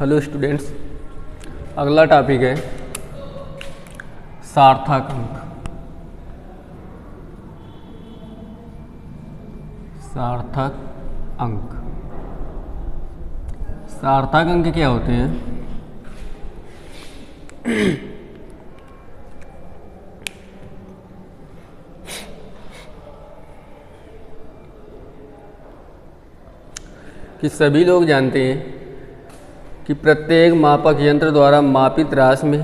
Hello students, अगला topic है सार्थक अंक। सार्थक अंक, सार्थक अंक क्या होते हैं? कि सभी लोग जानते हैं कि प्रत्येक मापक यंत्र द्वारा मापित राशि में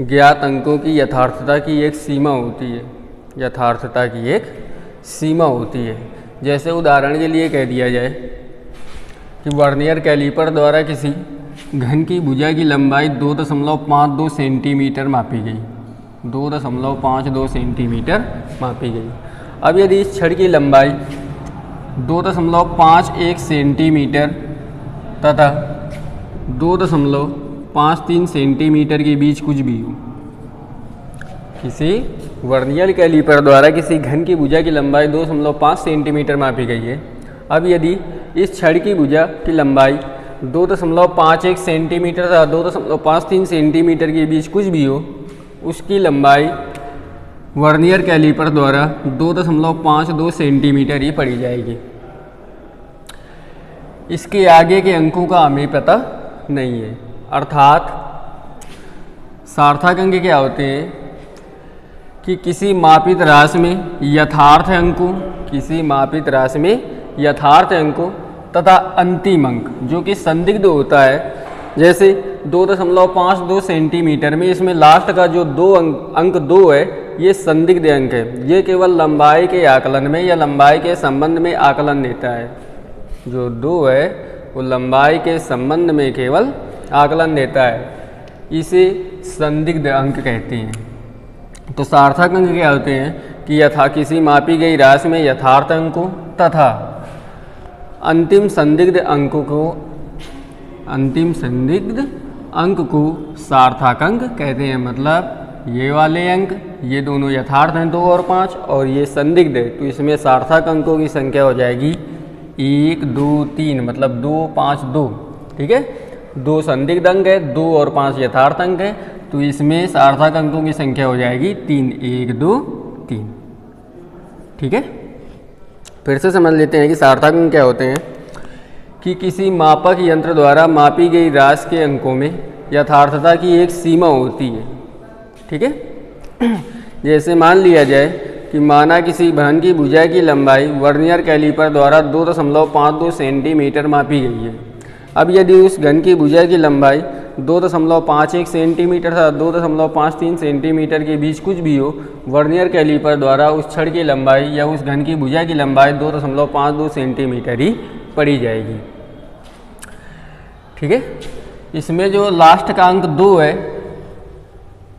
ज्ञात अंकों की यथार्थता की एक सीमा होती है। यथार्थता की एक सीमा होती है। जैसे उदाहरण के लिए कह दिया जाए कि वर्नियर कैलीपर द्वारा किसी घन की भुजा की लंबाई 2.52 सेंटीमीटर मापी गई। 2.52 सेंटीमीटर मापी गई। अब यदि इस छड़ की लंबाई 2.51 सेंटीमीटर तथा 2.53 सेंटीमीटर के बीच कुछ भी हो, किसी वर्नियर कैलीपर द्वारा किसी घन की भुजा की लंबाई 2.5 सेंटीमीटर मापी गई है। अब यदि इस छड़ की भुजा की लंबाई 2.51 सेंटीमीटर तथा 2.53 सेंटीमीटर के बीच कुछ भी हो, उसकी लंबाई वर्नियर कैलीपर द्वारा 2.52 सेंटीमीटर ही पड़ी जाएगी। इसके आगे के अंकों का हमें पता नहीं है। अर्थात सार्थक अंक क्या होते हैं कि किसी मापित राशि में यथार्थ अंकों, किसी मापित राशि में यथार्थ अंकों तथा अंतिम अंक जो कि संदिग्ध होता है। जैसे 2.52 सेंटीमीटर में इसमें लास्ट का जो अंक 2 है, ये संदिग्ध अंक है। ये केवल लंबाई के आकलन में या लंबाई के संबंध में आकलन देता है। जो 2 है वो लंबाई के संबंध में केवल आकलन देता है। इसे संदिग्ध अंक कहते हैं। तो सार्थक अंक क्या होते हैं कि किसी मापी गई राशि में यथार्थ अंकों तथा अंतिम संदिग्ध अंक को सार्थक अंक कहते हैं। मतलब ये वाले अंक, ये दोनों यथार्थ हैं 2 और 5, और ये संदिग्ध है, तो इसमें सार्थक अंकों की संख्या हो जाएगी 1, 2, 3, मतलब 2, 5, 2। ठीक है, 2 संदिग्ध अंक है, 2 और 5 यथार्थ अंक है, तो इसमें सार्थक अंकों की संख्या हो जाएगी 3, 1, 2, 3। ठीक है, फिर से समझ लेते हैं कि सार्थक अंक क्या होते हैं। कि किसी मापक यंत्र द्वारा मापी गई राशि के अंकों में यथार्थता की एक सीमा होती है। ठीक है, जैसे मान लिया जाए कि माना किसी घन की भुजा की लंबाई वर्नियर कैलीपर द्वारा 2.52 सेंटीमीटर मापी गई है। अब यदि उस घन की भुजा की लंबाई 2.51 सेंटीमीटर तथा 2.53 सेंटीमीटर के बीच कुछ भी हो, वर्नियर कैलीपर द्वारा उस छड़ की लंबाई या उस घन की भुजा की लंबाई 2.52 सेंटीमीटर ही पड़ी जाएगी। ठीक है, इसमें जो लास्ट का अंक 2 है,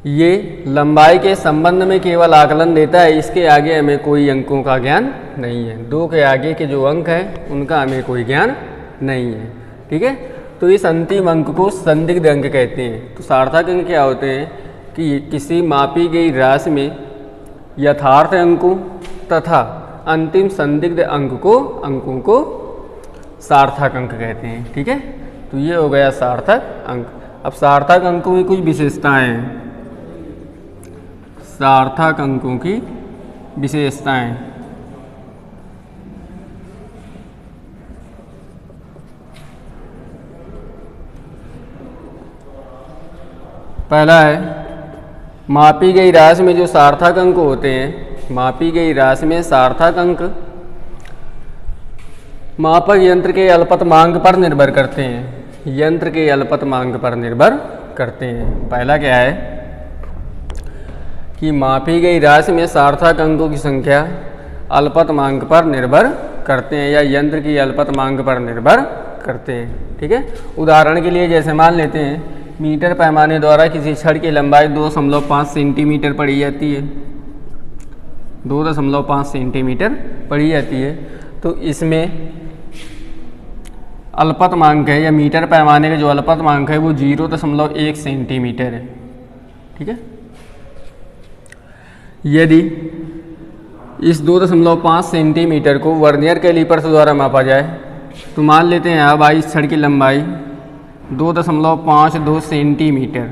ये लंबाई के संबंध में केवल आकलन देता है। इसके आगे हमें कोई अंकों का ज्ञान नहीं है। 2 के आगे के जो अंक हैं उनका हमें कोई ज्ञान नहीं है। ठीक है, तो इस अंतिम अंक को संदिग्ध अंक कहते हैं। तो सार्थक अंक क्या होते हैं कि किसी मापी गई राशि में यथार्थ अंकों तथा अंतिम संदिग्ध अंकों को सार्थक अंक कहते हैं। ठीक है, तो ये हो गया सार्थक अंक। अब सार्थक अंकों की कुछ विशेषताएं हैं। सार्थक अंकों की विशेषताएं, पहला है मापी गई राशि में जो सार्थक अंक होते हैं। मापी गई राशि में सार्थक अंक मापक यंत्र के अल्पतमांक पर निर्भर करते हैं। यंत्र के अल्पतमांक पर निर्भर करते हैं। पहला क्या है कि मापी गई राशि में सार्थक अंकों की संख्या अल्पतमांक पर निर्भर करते हैं या यंत्र की अल्पतमांक पर निर्भर करते हैं। ठीक है, उदाहरण के लिए जैसे मान लेते हैं मीटर पैमाने द्वारा किसी छड़ की लंबाई 2.5 सेंटीमीटर पढ़ी जाती है। 2.5 सेंटीमीटर पढ़ी जाती है, तो इसमें अल्पतमांक है या मीटर पैमाने का जो अल्पतमांक है वो 0.1 सेंटीमीटर है। ठीक है, यदि इस 2.5 सेंटीमीटर को वर्नियर कैलीपर द्वारा मापा जाए तो मान लेते हैं अब इस छड़ की लंबाई 2.52 सेंटीमीटर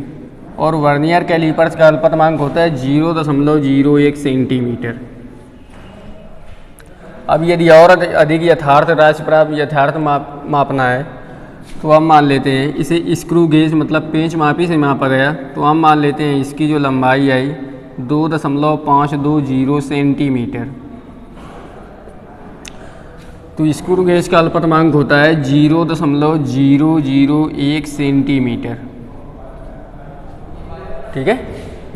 और वर्नियर कैलिपर्स का अल्पतमांक होता है 0.01 सेंटीमीटर। अब यदि और अधिक यथार्थ राशि पर आप यथार्थ मापना है तो हम मान लेते हैं इसे स्क्रू गेज मतलब पेंच मापी से मापा गया, तो हम मान लेते हैं इसकी जो लंबाई आई 2.520 सेंटीमीटर। तो स्क्रू गेज का अल्पतमांक होता है 0.001 सेंटीमीटर। ठीक है,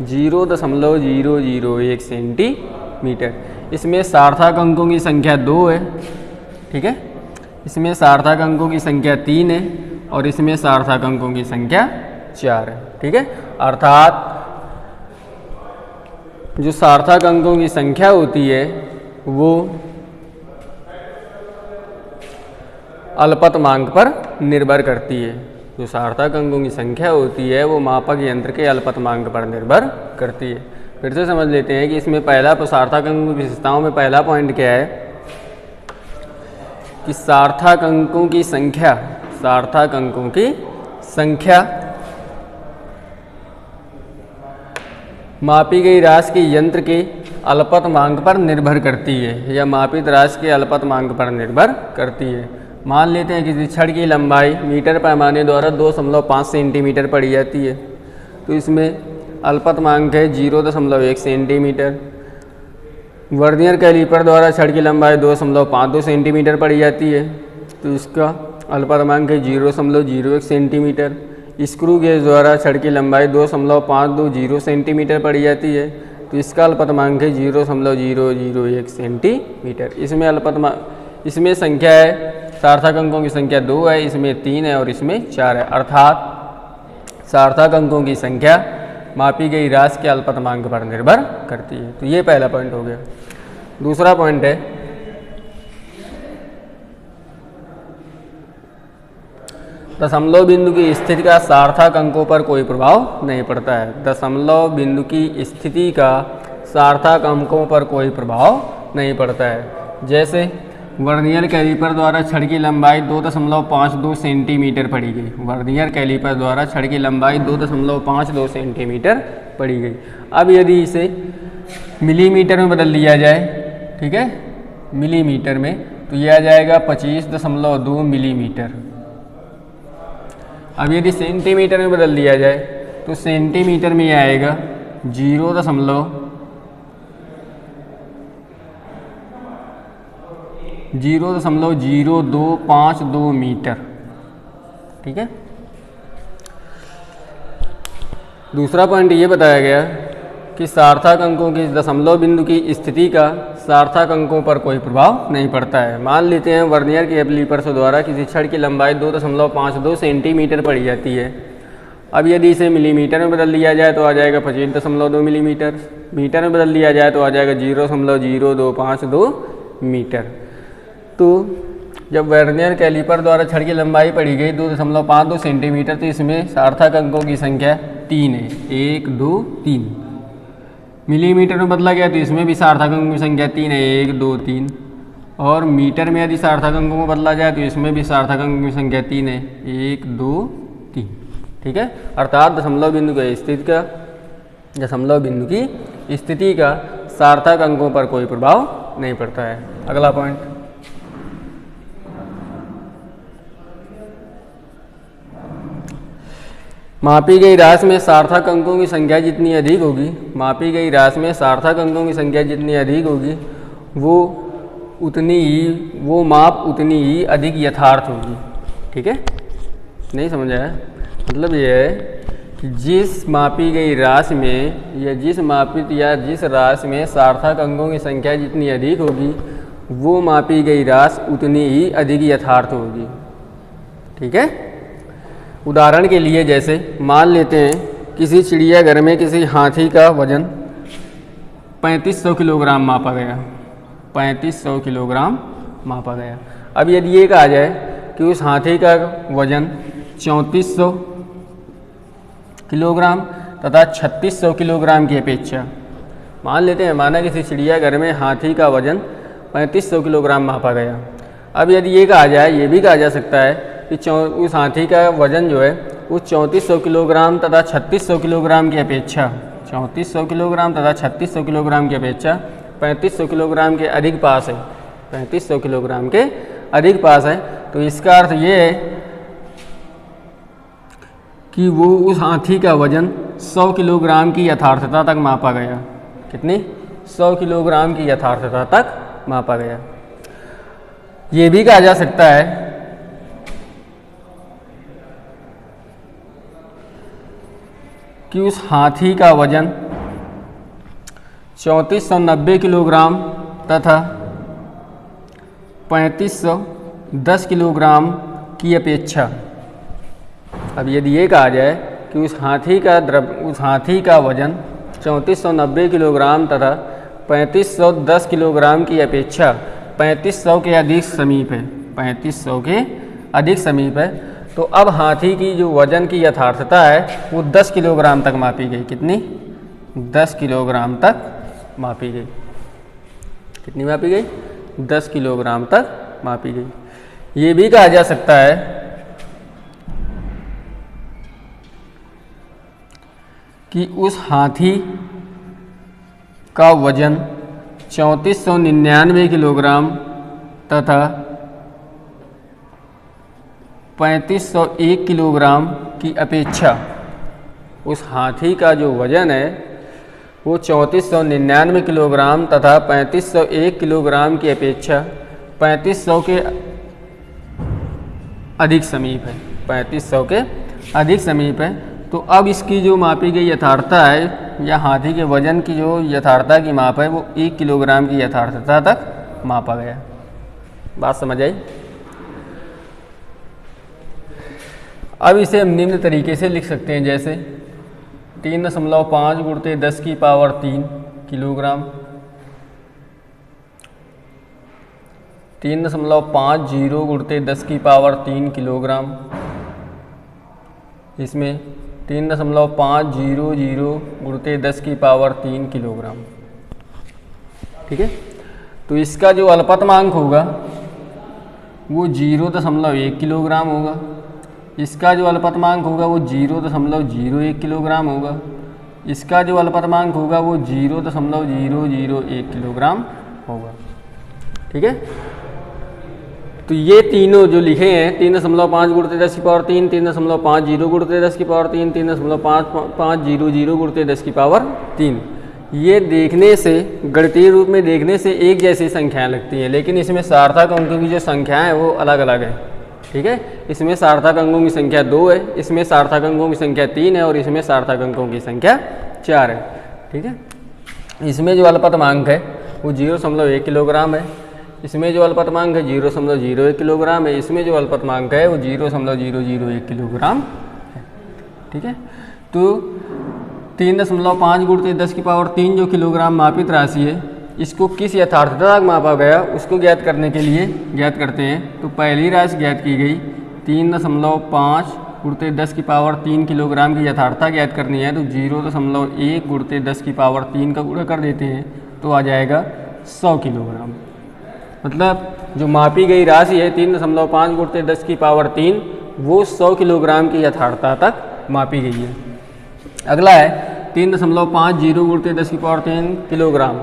0.001 सेंटीमीटर। इसमें सार्थक अंकों की संख्या 2 है। ठीक है, इसमें सार्थक अंकों की संख्या 3 है और इसमें सार्थक अंकों की संख्या 4 है। ठीक है, अर्थात जो सार्थक अंकों की संख्या होती है वो अल्पतमांक पर निर्भर करती है। जो सार्थक अंकों की संख्या होती है वो मापक यंत्र के अल्पतमांक पर निर्भर करती है। फिर से समझ लेते हैं कि इसमें पहला सार्थक अंकों की विशेषताओं में पहला पॉइंट क्या है कि सार्थक अंकों की संख्या मापी गई राशि के यंत्र के अल्पतमांक पर निर्भर करती है या मापित राशि के अल्पतमांक पर निर्भर करती है। मान लेते हैं किसी छड़ की लंबाई मीटर पैमाने द्वारा 2.5 सेंटीमीटर पड़ी जाती है, तो इसमें अल्पतमांक है 0.1 सेंटीमीटर। वर्नियर कैलिपर द्वारा छड़ की लंबाई 2.52 सेंटीमीटर पड़ी जाती है, तो इसका अल्पतमांक है 0.01 सेंटीमीटर। स्क्रू गेज द्वारा छड़ की लंबाई 2.520 सेंटीमीटर पड़ी जाती है, तो इसका अल्पतमांक है 0.001 सेंटीमीटर। इसमें संख्या है सार्थक अंकों की संख्या 2 है, इसमें 3 है और इसमें 4 है। अर्थात सार्थक अंकों की संख्या मापी गई राशि के अल्पतमांक पर निर्भर करती है। तो ये पहला पॉइंट हो गया। दूसरा पॉइंट है दशमलव बिंदु की स्थिति का सार्थक अंकों पर कोई प्रभाव नहीं पड़ता है। दशमलव बिंदु की स्थिति का सार्थक अंकों पर कोई प्रभाव नहीं पड़ता है। जैसे वर्नियर कैलिपर द्वारा छड़ की लंबाई 2.52 सेंटीमीटर पड़ी गई। वर्नियर कैलिपर द्वारा छड़ की लंबाई 2.52 सेंटीमीटर पड़ी गई। अब यदि इसे मिलीमीटर में बदल लिया जाए, ठीक है, मिलीमीटर में, तो यह आ जाएगा 25.2 मिलीमीटर। अब यदि सेंटीमीटर में बदल लिया जाए तो सेंटीमीटर में यह आएगा 0.0252 मीटर। ठीक है, दूसरा पॉइंट ये बताया गया कि सार्थक अंकों की दशमलव बिंदु की स्थिति का सार्थक अंकों पर कोई प्रभाव नहीं पड़ता है। मान लेते हैं वर्नियर कैलिपर्स द्वारा किसी छड़ की लंबाई 2.52 सेंटीमीटर पड़ी जाती है। अब यदि इसे मिलीमीटर में बदल लिया जाए तो आ जाएगा 25.2 मिलीमीटर। मीटर में बदल लिया जाए तो आ जाएगा 0.0252 मीटर। तो जब वर्नियर कैलिपर द्वारा छड़ की लंबाई पड़ी गई 2.52 सेंटीमीटर, तो इसमें सार्थक अंकों की संख्या 3 है, 1, 2, 3। मिलीमीटर में बदला गया तो इसमें भी सार्थक अंकों की संख्या 3 है, 1, 2, 3। और मीटर में यदि सार्थक अंकों में बदला जाए तो इसमें भी सार्थक अंकों की संख्या 3 है, 1, 2, 3। ठीक है, अर्थात दशमलव बिंदु की स्थिति का सार्थक अंकों पर कोई प्रभाव नहीं पड़ता है। अगला पॉइंट, मापी गई राशि में सार्थक अंकों की संख्या जितनी अधिक होगी, मापी गई राशि में सार्थक अंकों की संख्या जितनी अधिक होगी वो माप उतनी ही अधिक यथार्थ होगी। ठीक है, नहीं समझ आया? मतलब ये है कि जिस मापी गई राशि में या जिस राशि में सार्थक अंकों की संख्या जितनी अधिक होगी वो मापी गई राशि उतनी ही अधिक यथार्थ होगी। ठीक है, उदाहरण के लिए जैसे मान लेते हैं किसी चिड़ियाघर में किसी हाथी का वजन 3500 किलोग्राम मापा गया। 3500 किलोग्राम मापा गया। अब यदि ये कहा जाए कि उस हाथी का वजन 3400 किलोग्राम तथा 3600 किलोग्राम की अपेक्षा, मान लेते हैं माना किसी चिड़ियाघर में हाथी का वजन 3500 किलोग्राम मापा गया। अब यदि ये कहा जाए, ये भी कहा जा सकता है कि उस हाथी का वजन जो है वो 3400 किलोग्राम तथा 3600 किलोग्राम की अपेक्षा 3400 किलोग्राम तथा 3600 किलोग्राम की अपेक्षा 3500 किलोग्राम के अधिक पास है, 3500 किलोग्राम के अधिक पास है। तो इसका अर्थ ये है कि वो उस हाथी का वजन 100 किलोग्राम की यथार्थता तक मापा गया। कितनी? 100 किलोग्राम की यथार्थता तक मापा गया। ये भी कहा जा सकता है कि उस हाथी का वजन 3490 किलोग्राम तथा 3510 किलोग्राम की अपेक्षा, अब यदि ये कहा जाए कि उस हाथी का वजन 3490 किलोग्राम तथा 3510 किलोग्राम की अपेक्षा 3500 के अधिक समीप है, 3500 के अधिक समीप है, तो अब हाथी की जो वजन की यथार्थता है वो 10 किलोग्राम तक मापी गई। कितनी? 10 किलोग्राम तक मापी गई। कितनी मापी गई? 10 किलोग्राम तक मापी गई। ये भी कहा जा सकता है कि उस हाथी का वजन 3499 किलोग्राम तथा 3501 किलोग्राम की अपेक्षा, उस हाथी का जो वजन है वो 3499 किलोग्राम तथा 3501 किलोग्राम की अपेक्षा 3500 के अधिक समीप है, 3500 के अधिक समीप है। तो अब इसकी जो मापी गई यथार्थता है या हाथी के वजन की जो यथार्थता की माप है वो 1 किलोग्राम की यथार्थता तक मापा गया। बात समझ आई? अब इसे हम निम्न तरीके से लिख सकते हैं, जैसे 3.5 गुणित 10 की पावर 3 किलोग्राम, 3.50 गुणित 10 की पावर 3 किलोग्राम, इसमें 3.500 गुणित 10 की पावर 3 किलोग्राम। ठीक है, तो इसका जो अल्पतमांक होगा वो 0.1 किलोग्राम होगा, इसका जो अल्पतमांक होगा वो 0.01 किलोग्राम होगा, इसका जो अल्पतमांक होगा वो 0.001 किलोग्राम होगा। ठीक है, तो ये तीनों जो लिखे हैं 3.5 गुणित 10 की पावर 3, 3.50 गुणित 10 की पावर 3, 3.500 गुणित 10 की पावर 3, ये देखने से गणितीय रूप में देखने से एक जैसी संख्याएं लगती हैं, लेकिन इसमें सार्थक अंकों की जो संख्याएं हैं वो अलग अलग है। ठीक है, इसमें सार्थक अंकों की संख्या 2 है, इसमें सार्थक अंकों की संख्या 3 है और इसमें सार्थक अंकों की संख्या 4 है। ठीक है, इसमें जो अल्पतमांक है वो 0.1 किलोग्राम है, इसमें जो अल्पतमांक है 0.01 किलोग्राम है, इसमें जो अल्पतमांक है वो 0.001 किलोग्राम है। ठीक है, तो 3.5 गुणित 10 की पावर 3 जो किलोग्राम मापित राशि है, इसको किस यथार्थता तक मापा गया उसको ज्ञात करने के लिए ज्ञात करते हैं। तो पहली राशि ज्ञात की गई 3.5 गुणित 10 की पावर 3 किलोग्राम की यथार्थता ज्ञात करनी है, तो 0.1 गुणित 10 की पावर 3 का गुणा कर देते हैं तो आ जाएगा 100 किलोग्राम। मतलब जो मापी गई राशि है 3.5 गुणित 10 की पावर 3 वो 100 किलोग्राम की यथार्थता तक मापी गई है। अगला है 3.50 गुणित 10 की पावर 3 किलोग्राम,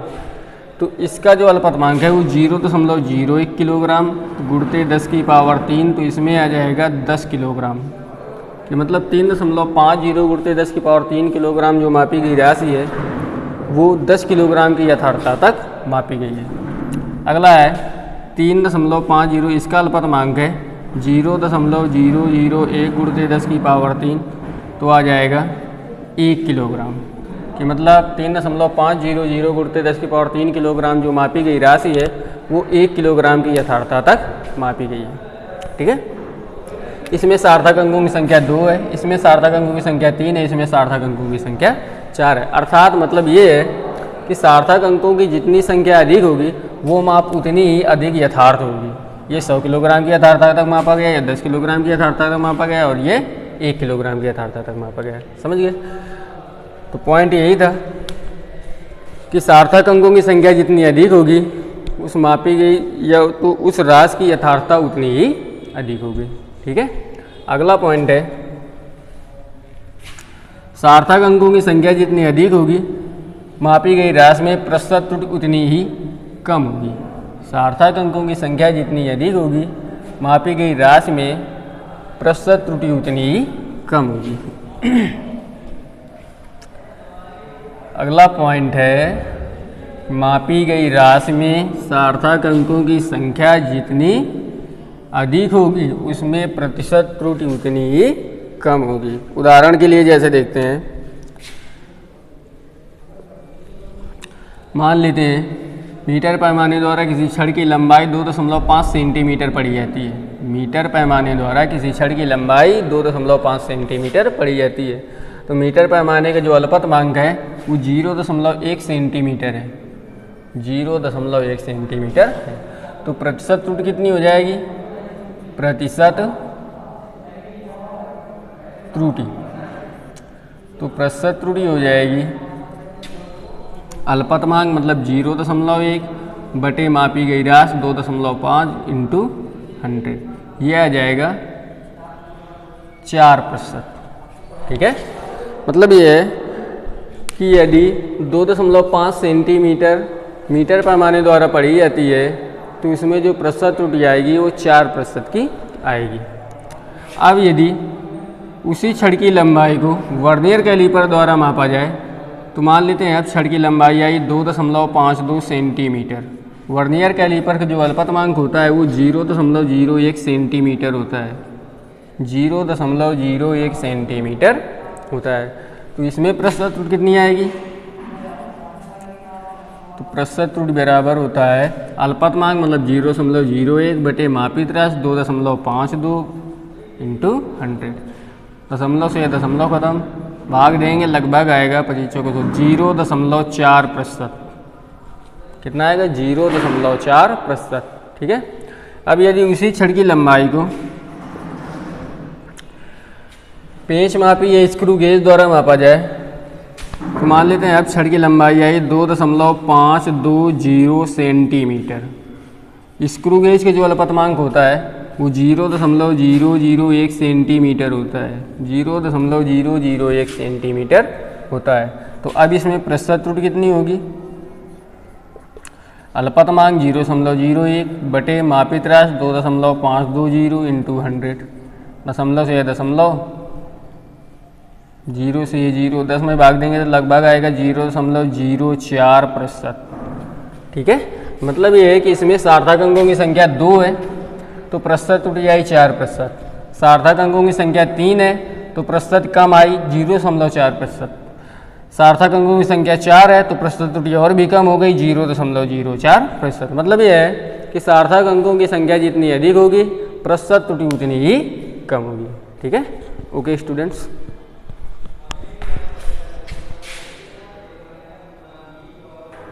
तो इसका जो अल्पतमांक है वो 0.01 किलोग्राम गुणित 10 की पावर 3, तो इसमें आ जाएगा 10 किलोग्राम। कि मतलब 3.50 गुणित 10 की पावर 3 किलोग्राम जो मापी गई राशि है वो 10 किलोग्राम की यथार्थता तक मापी गई है। अगला है 3.50, इसका अल्पतमांक है 0.001 गुणित 10 की पावर 3, तो आ जाएगा 1 किलोग्राम। कि मतलब 3.500 गुणित 10 की पावर 3 किलोग्राम जो मापी गई राशि है वो 1 किलोग्राम की यथार्थता तक मापी गई है। ठीक है, इसमें सार्थक अंकों की संख्या 2 है, इसमें सार्थक अंकों की संख्या 3 है, इसमें सार्थक अंकों की संख्या 4 है। अर्थात मतलब ये है कि सार्थक अंकों की जितनी संख्या अधिक होगी वो माप उतनी ही अधिक यथार्थ होगी। ये 100 किलोग्राम की यथार्थता तक मापा गया, या 10 किलोग्राम की यथार्थता तक मापा गया, और ये 1 किलोग्राम की यथार्थता तक मापा गया। समझ गए? तो पॉइंट यही था कि सार्थक अंकों की संख्या जितनी अधिक होगी उस मापी गई या तो उस राशि की यथार्थता उतनी ही अधिक होगी। ठीक है। अगला पॉइंट है, सार्थक अंकों की संख्या जितनी अधिक होगी मापी गई राशि में प्रतिशत त्रुटि उतनी ही कम होगी। सार्थक अंकों की संख्या जितनी अधिक होगी मापी गई राशि में प्रतिशत त्रुटि उतनी ही कम होगी। अगला पॉइंट है, मापी गई राशि में सार्थक अंकों की संख्या जितनी अधिक होगी उसमें प्रतिशत त्रुटि उतनी ही कम होगी। उदाहरण के लिए जैसे देखते हैं, मान लेते हैं मीटर पैमाने द्वारा किसी छड़ की लंबाई 2.5 सेंटीमीटर पड़ी जाती है। मीटर पैमाने द्वारा किसी छड़ की लंबाई 2.5 सेंटीमीटर पड़ी जाती है। तो मीटर पैमाने का जो अल्पतमांक है वो 0.1 सेंटीमीटर है, 0.1 सेंटीमीटर है। तो प्रतिशत त्रुटि कितनी हो जाएगी? प्रतिशत त्रुटि, तो प्रतिशत त्रुटि हो जाएगी अल्पतमांक मतलब 0.1 बटे मापी गई राशि 2.5 इंटू 100, यह आ जाएगा 4%। ठीक है, मतलब ये है कि यदि 2.5 सेंटीमीटर मीटर पैमाने द्वारा पढ़ी जाती है तो इसमें जो प्रतिशत त्रुटि आएगी वो 4% की आएगी। अब यदि उसी छड़ की लंबाई को वर्नियर कैलीपर द्वारा मापा जाए तो मान लेते हैं अब छड़ की लंबाई आई 2.52 सेंटीमीटर। वर्नियर कैलीपर का जो अल्पतमांक होता है वो 0.01 सेंटीमीटर होता है, 0.01 सेंटीमीटर होता है। तो इसमें प्रतिशत त्रुटि कितनी आएगी? तो प्रतिशत त्रुटि बराबर होता है अल्पतमांक मतलब 0.01 बटे मापित राशि 2.52 इंटू 100। दशमलव से दशमलव खत्म, भाग देंगे लगभग आएगा 25 को, तो 0.4%। कितना आएगा? 0.4%। ठीक है। अब यदि उसी छड़ की लंबाई को पेंच मापी या स्क्रू गेज द्वारा मापा जाए तो मान लेते हैं अब छड़ की लंबाई आई 2.520 सेंटीमीटर। स्क्रू गेज के जो अल्पतमांक होता है वो 0.001 सेंटीमीटर होता है, 0.001 सेंटीमीटर होता है। तो अब इसमें प्रतिशत त्रुटि कितनी होगी? अल्पतमांक 0.01 बटे मापित राशि 2.520 इंटू 100। दशमलव से दशमलव, 0 से 0 10 में भाग देंगे तो लगभग आएगा 0.04%। ठीक है, मतलब ये है कि इसमें सार्थक अंकों की संख्या 2 है तो प्रतिशत त्रुटि आई 4%। सार्थक अंकों की संख्या 3 है तो प्रतिशत कम आई 0.4%। सार्थक अंकों की संख्या 4 है तो प्रतिशत त्रुटि और भी कम हो गई 0.04%। मतलब ये है कि सार्थक अंकों की संख्या जितनी अधिक होगी प्रतिशत त्रुटि उतनी ही कम होगी। ठीक है, ओके स्टूडेंट्स।